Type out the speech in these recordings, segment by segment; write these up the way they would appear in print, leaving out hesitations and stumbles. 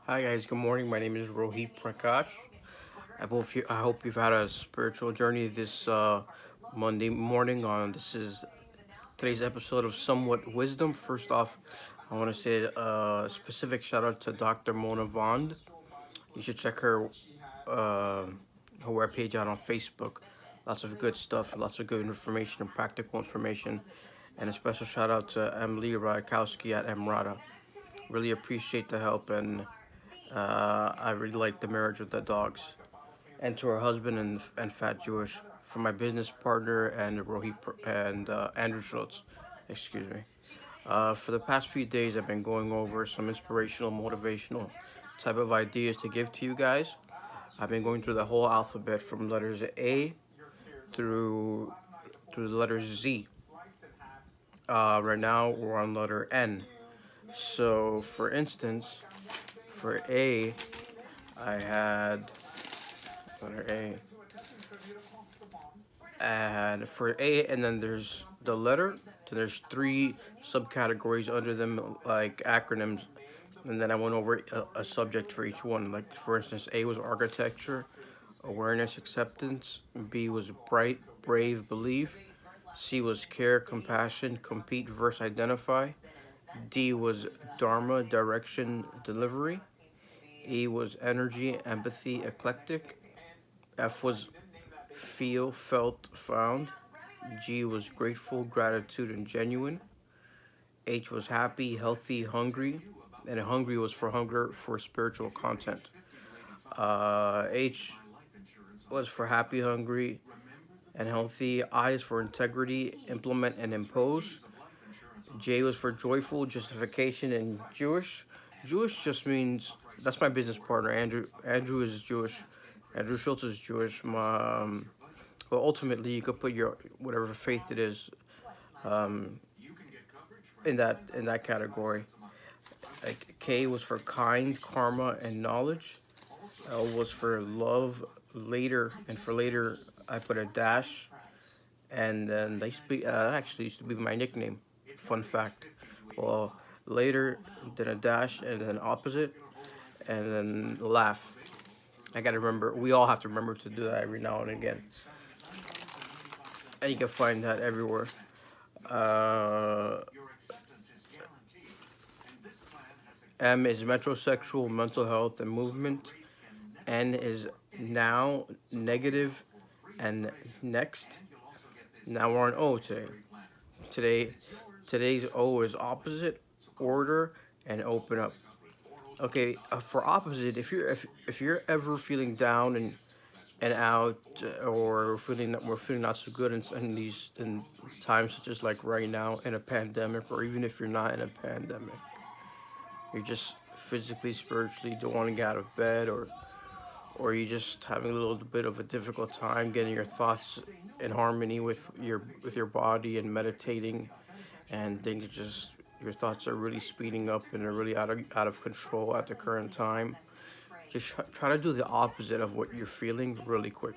Hi guys, good morning. My name is Rohit Prakash. I hope you've had a spiritual journey this Monday morning. This is today's episode of Somewhat Wisdom. First off, I want to say a specific shout out to Dr. Mona Vond. You should check uh, her webpage out on Facebook. Lots of good stuff, lots of good information and practical information. And a special shout out to Emily Radkowski at Emrata. Really appreciate the help, and I really like the marriage with the dogs. And to her husband and Fat Jewish, for my business partner and Andrew Schultz, excuse me. For the past few days, I've been going over some inspirational, motivational type of ideas to give to you guys. I've been going through the whole alphabet from letters A through the letters Z. Right now, we're on letter N. So, for instance, for A, I had letter A. And for A, and then there's the letter. So there's three subcategories under them, like acronyms. And then I went over a subject for each one. Like, for instance, A was architecture, awareness, acceptance. B was bright, brave, believe. C was care, compassion, compete, verse, identify. D was dharma, direction, delivery. E was energy, empathy, eclectic. F was feel, felt, found. G was grateful, gratitude, and genuine. H was happy, healthy, hungry. And hungry was for hunger for spiritual content. H was for happy, hungry, and healthy. I is for integrity, implement, and impose. J was for joyful, justification, and Jewish. Jewish just means, that's my business partner. Andrew is Jewish. Andrew Schultz is Jewish. Well, ultimately, you could put your whatever faith it is um, in that category. Like K was for kind, karma, and knowledge. L was for love, later, and for later I put a dash. And then that actually used to be my nickname. Fun fact. Well, later, then a dash, and then opposite, and then laugh. I gotta remember. We all have to remember to do that every now and again. And you can find that everywhere. Uh, M is metrosexual, mental health, and movement. N is now, negative, and next. Now we're on O today. Today, today's O is opposite, order, and open up. Okay, for opposite, if you're ever feeling down and out, or we're feeling not so good in times such as like right now in a pandemic, or even if you're not in a pandemic, you're just physically, spiritually don't want to get out of bed, or you're just having a little bit of a difficult time getting your thoughts in harmony with your body and meditating, and things just your thoughts are really speeding up and are really out of control at the current time. Just try to do the opposite of what you're feeling really quick.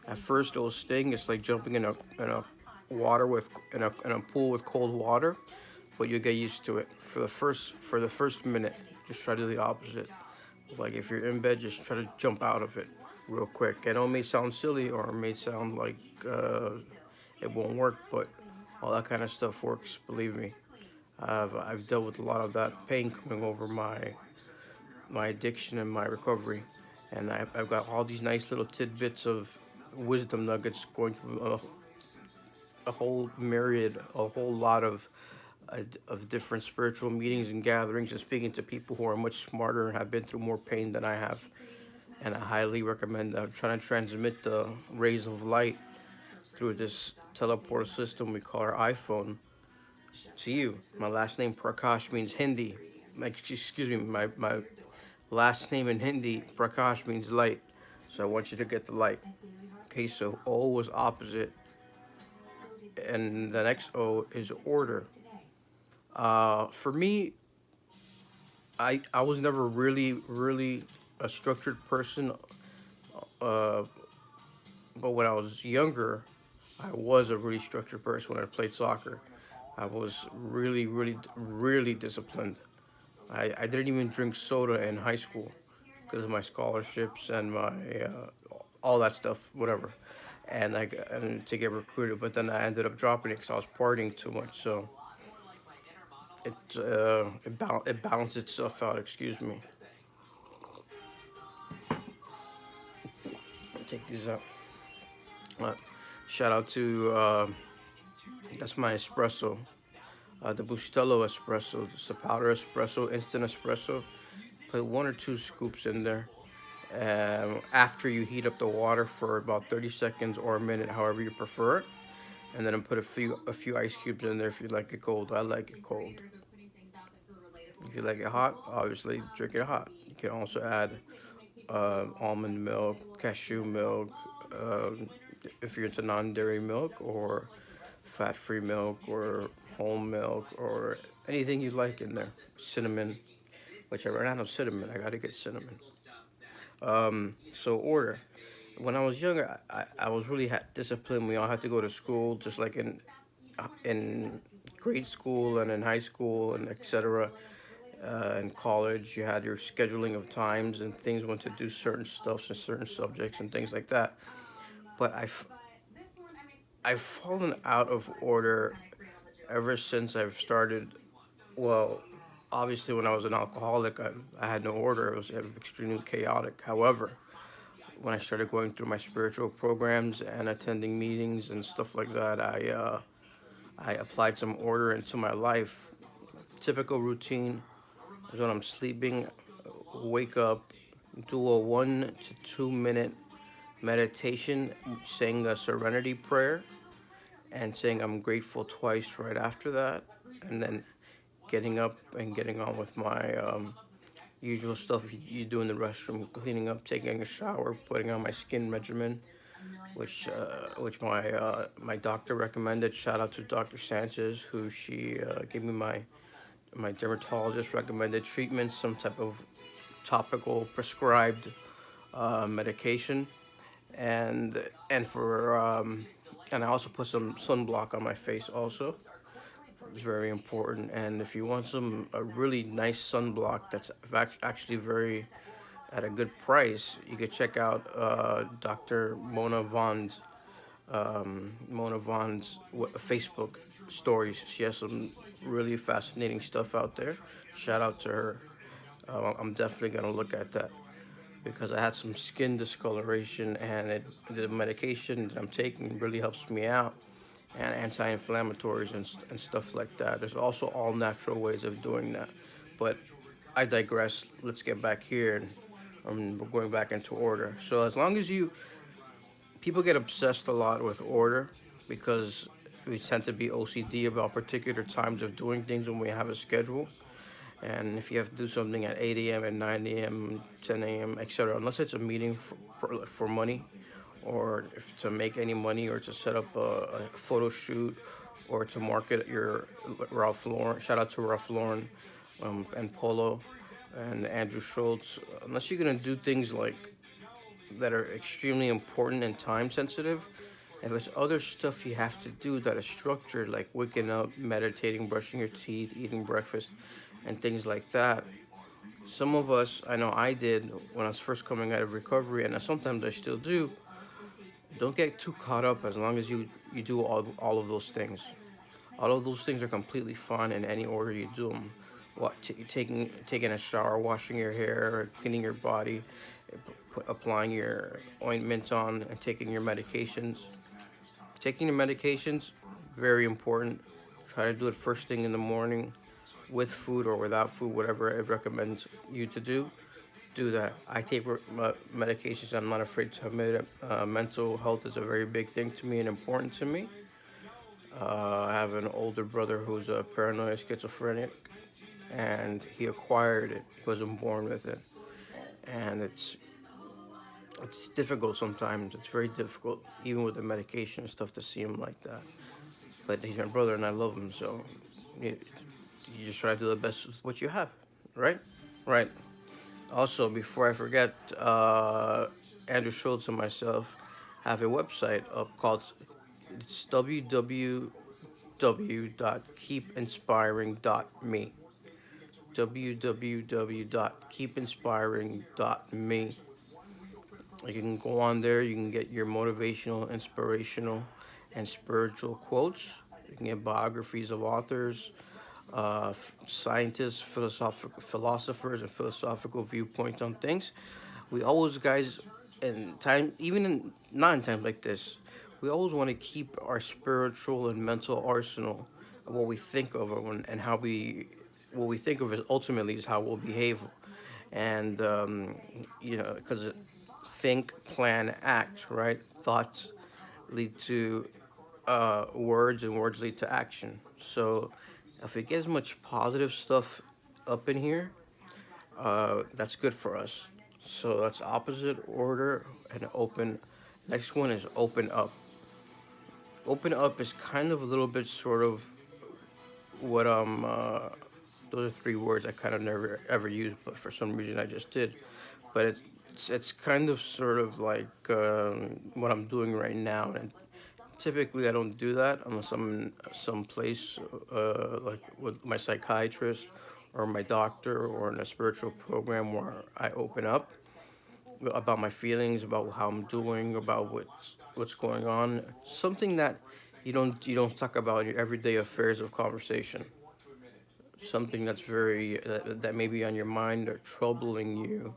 At first, it'll sting. It's like jumping in a water with in a pool with cold water, but you'll get used to it. For the first minute, just try to do the opposite. Like if you're in bed, just try to jump out of it real quick. I know it may sound silly or it may sound like it won't work, but all that kind of stuff works. Believe me, I've dealt with a lot of that pain coming over my addiction and my recovery, and I've got all these nice little tidbits of wisdom nuggets going through a whole myriad, a whole lot of different spiritual meetings and gatherings, and speaking to people who are much smarter and have been through more pain than I have. And I highly recommend trying to transmit the rays of light through this teleport system we call our iPhone to you. My last name Prakash means Hindi. Excuse me, my last name in Hindi, Prakash, means light. So I want you to get the light. Okay, so O was opposite, and the next O is order. For me, I was never really a structured person, uh, but when I was younger, I was a really structured person when I played soccer. I was really disciplined. I didn't even drink soda in high school because of my scholarships and my all that stuff, whatever. And and to get recruited, but then I ended up dropping it because I was partying too much. So it balanced itself out. Excuse me. Take these out. Uh, Shout out to that's my espresso, the Bustelo espresso, just the powder espresso, instant espresso. Put 1 or 2 scoops in there. After you heat up the water for about 30 seconds or a minute, however you prefer it, and then put a few ice cubes in there if you like it cold. I like it cold. If you like it hot, obviously drink it hot. You can also add almond milk, cashew milk, uh, if you're into non-dairy milk, or fat-free milk, or whole milk, or anything you like in there. Cinnamon, which I ran out of cinnamon. I gotta get cinnamon. So order. When I was younger, I was really disciplined. We all had to go to school, just like in grade school and in high school and etc. In college, you had your scheduling of times and things when to do certain stuff and certain subjects and things like that. But I've fallen out of order ever since I've started. Well, obviously, when I was an alcoholic, I had no order. It was extremely chaotic. However, when I started going through my spiritual programs and attending meetings and stuff like that, I applied some order into my life. Typical routine is when I'm sleeping, wake up, do a 1 to 2 minute meditation, saying a serenity prayer, and saying I'm grateful twice right after that, and then getting up and getting on with my usual stuff you do in the restroom, cleaning up, taking a shower, putting on my skin regimen, which my doctor recommended. Shout out to Dr. Sanchez, who she gave me my dermatologist recommended treatment, some type of topical prescribed medication, and and for and I also put some sunblock on my face also. It's very important. And if you want some a really nice sunblock that's actually very at a good price, you could check out Dr. Mona Vaughn's Facebook stories. She has some really fascinating stuff out there. Shout out to her. I'm definitely gonna look at that because I had some skin discoloration, and the medication that I'm taking really helps me out, and anti-inflammatories and stuff like that. There's also all natural ways of doing that, but I digress. Let's get back here, and we're going back into order. So as long as people get obsessed a lot with order because we tend to be OCD about particular times of doing things when we have a schedule. And if you have to do something at 8 a.m., at 9 a.m., 10 a.m., etc., unless it's a meeting for money, or if to make any money, or to set up a photo shoot, or to market your Ralph Lauren. Shout out to Ralph Lauren and Polo and Andrew Schultz. Unless you're gonna do things like that are extremely important and time sensitive, if it's other stuff you have to do that is structured, like waking up, meditating, brushing your teeth, eating breakfast, and things like that. Some of us, I know I did when I was first coming out of recovery, and sometimes I still do. Don't get too caught up as long as you do all of those things. All of those things are completely fine in any order you do them. Taking a shower, washing your hair, cleaning your body, applying your ointments on, and taking your medications. Taking your medications, very important. Try to do it first thing in the morning, with food or without food, whatever it recommends you to do. Do that. I take medications. I'm not afraid to admit it. Mental health is a very big thing to me and important to me. I have an older brother who's a paranoid schizophrenic, and he acquired it. He wasn't born with it, and it's difficult sometimes. It's very difficult, even with the medication and stuff, to see him like that. But he's my brother, and I love him. So you just try to do the best with what you have, right? Right. Also, before I forget, Andrew Schultz and myself have a website up called it's www.keepinspiring.me. www.keepinspiring.me. You can go on there, you can get your motivational, inspirational, and spiritual quotes. You can get biographies of authors, scientists, philosophers, and philosophical viewpoints on things. We always, guys, in time, even in not in times like this, we always want to keep our spiritual and mental arsenal of what we think of and how what we think of is ultimately is how we'll behave, and because think, plan, act, right? Thoughts lead to words, and words lead to action. So if we get as much positive stuff up in here, that's good for us. So that's opposite order and open. Next one is open up. Open up is kind of a little bit sort of what those are three words I kind of never ever used, but for some reason I just did. But it's kind of sort of like what I'm doing right now, and typically I don't do that unless I'm in some place like with my psychiatrist or my doctor or in a spiritual program where I open up about my feelings, about how I'm doing, about what's going on. Something that you don't talk about in your everyday affairs of conversation. Something that's very that may be on your mind or troubling you,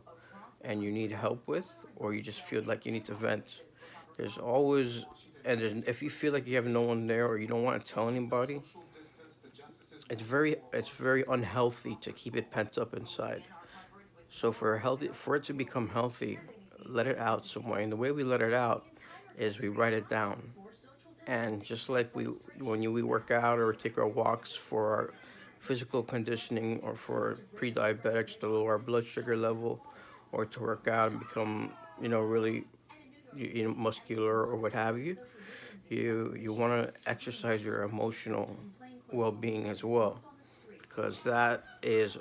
and you need help with, or you just feel like you need to vent. There's always if you feel like you have no one there or you don't want to tell anybody, it's very unhealthy to keep it pent up inside. So for it to become healthy, let it out some way. And the way we let it out is we write it down. And just like we work out or take our walks for our physical conditioning, or for pre-diabetics to lower our blood sugar level, or to work out and become really muscular or what have you, you want to exercise your emotional well-being as well, because that is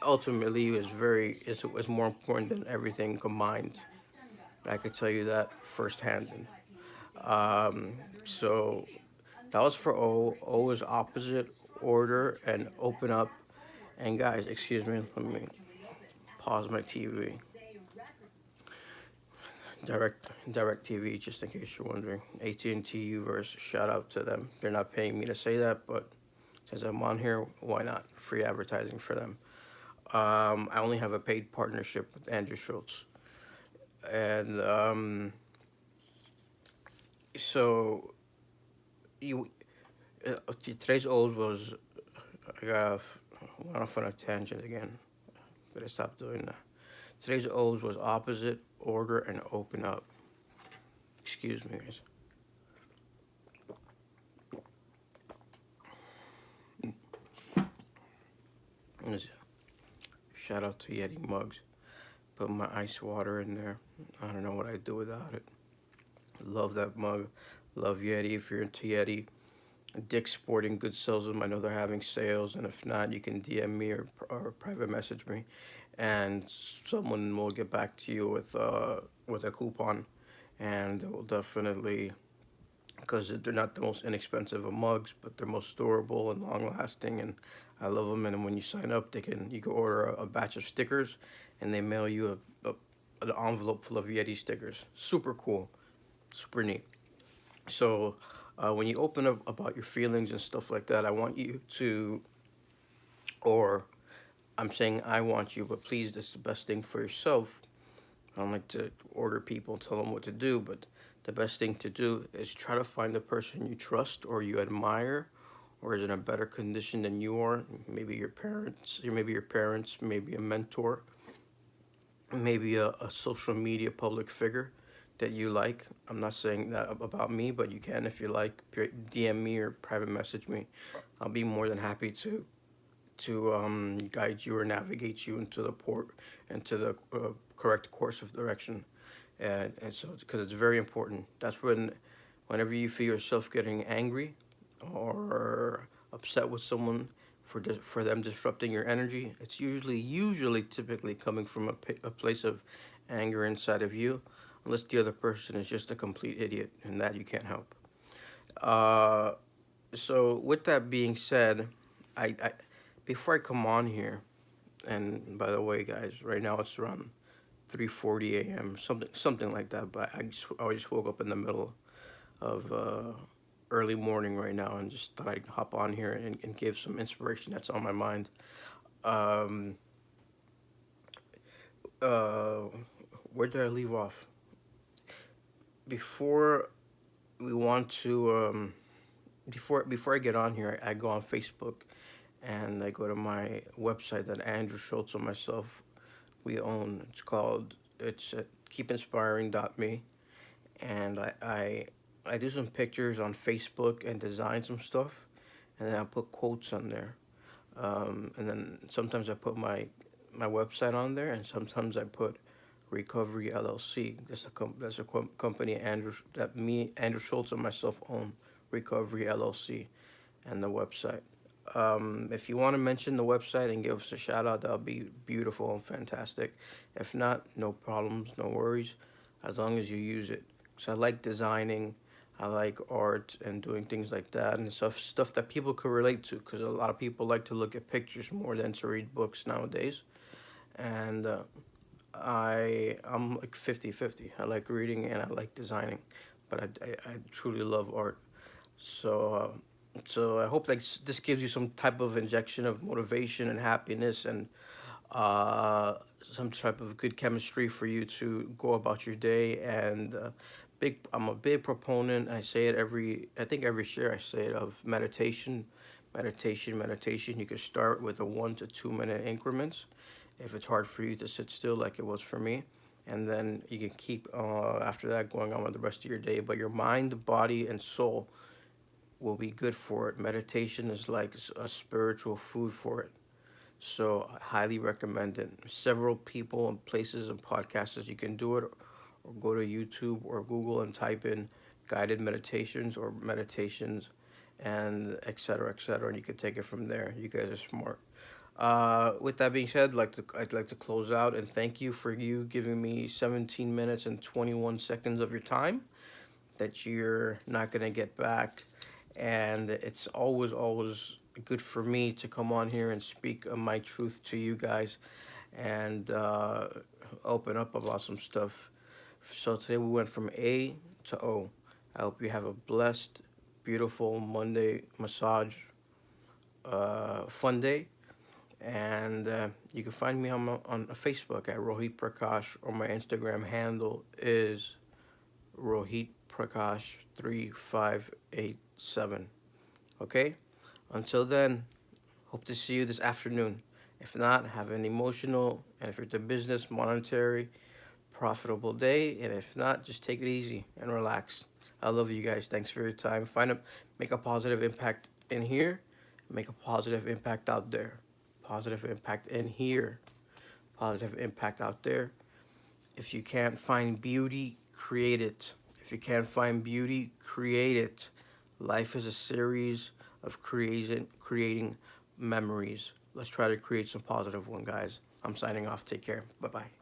ultimately is more important than everything combined. I could tell you that firsthand. Um, so that was for O. O is opposite order and open up. And guys, excuse me, let me pause my TV. Direct TV, just in case you're wondering. AT&T Uverse, shout out to them. They're not paying me to say that, but since I'm on here, why not? Free advertising for them. I only have a paid partnership with Andrew Schultz, and so you today's O's was I went off on a tangent again. Better stop doing that. Today's O's was opposite order and open up. Excuse me, guys. Shout out to Yeti mugs. Put my ice water in there. I don't know what I'd do without it. Love that mug. Love Yeti. If you're into Yeti, Dick's Sporting Goods sells them. I know they're having sales, and if not, you can DM me or private message me, and someone will get back to you with a coupon, and it will definitely, because they're not the most inexpensive of mugs, but they're most storable and long lasting, and I love them. And when you sign up, you can order a batch of stickers, and they mail you an envelope full of Yeti stickers. Super cool, super neat. So when you open up about your feelings and stuff like that, I want you to, or I'm saying I want you, but please, this is the best thing for yourself. I don't like to order people, tell them what to do, but the best thing to do is try to find a person you trust or you admire, or is in a better condition than you are. Maybe your parents, maybe a mentor, maybe a social media public figure that you like. I'm not saying that about me, but you can if you like. DM me or private message me. I'll be more than happy to guide you or navigate you into the correct course of direction. And so because it's very important. That's whenever you feel yourself getting angry or upset with someone for them disrupting your energy, it's usually typically coming from a place of anger inside of you, unless the other person is just a complete idiot, and that you can't help. Uh, so with that being said, I before I come on here, and by the way, guys, right now it's around 3:40 a.m. something like that. But I just woke up in the middle of early morning right now, and just thought I'd hop on here and give some inspiration that's on my mind. Um, uh, where did I leave off? Before we want to before I get on here, I go on Facebook and I go to my website that Andrew Schultz and myself we own. It's keepinspiring.me, and I do some pictures on Facebook and design some stuff, and then I put quotes on there. And then sometimes I put my website on there, and sometimes I put Recovery LLC. That's a company Andrew Schultz and myself own, Recovery LLC, and the website. If you want to mention the website and give us a shout out, that'll be beautiful and fantastic. If not, no problems, no worries, as long as you use it. So I like designing, I like art and doing things like that, and stuff that people could relate to. Because a lot of people like to look at pictures more than to read books nowadays. And I'm like 50-50. I like reading and I like designing, but I truly love art. So so I hope that this gives you some type of injection of motivation and happiness, and uh, some type of good chemistry for you to go about your day. And I'm a big proponent. I say it I think every share I say it, of meditation, meditation. You can start with a 1 to 2 minute increments if it's hard for you to sit still like it was for me. And then you can keep after that going on with the rest of your day. But your mind, body, and soul will be good for it. Meditation is like a spiritual food for it. So I highly recommend it. Several people and places and podcasts you can do it, or go to YouTube or Google and type in guided meditations or meditations, and etc. And you can take it from there. You guys are smart. With that being said, I'd like to close out and thank you for you giving me 17 minutes and 21 seconds of your time that you're not gonna get back. And it's always good for me to come on here and speak my truth to you guys, and open up about some stuff. So today we went from A to O. I hope you have a blessed, beautiful Monday massage fun day. And you can find me on Facebook at Rohit Prakash, or my Instagram handle is Rohit Prakash 3587. Okay? Until then, hope to see you this afternoon. If not, have an emotional, and if you're the business, monetary, profitable day. And if not, just take it easy and relax. I love you guys. Thanks for your time. Make a positive impact in here, make a positive impact out there. Positive impact in here, positive impact out there. If you can't find beauty, create it. If you can't find beauty, create it. Life is a series of creating memories. Let's try to create some positive one, guys. I'm signing off. Take care. Bye bye.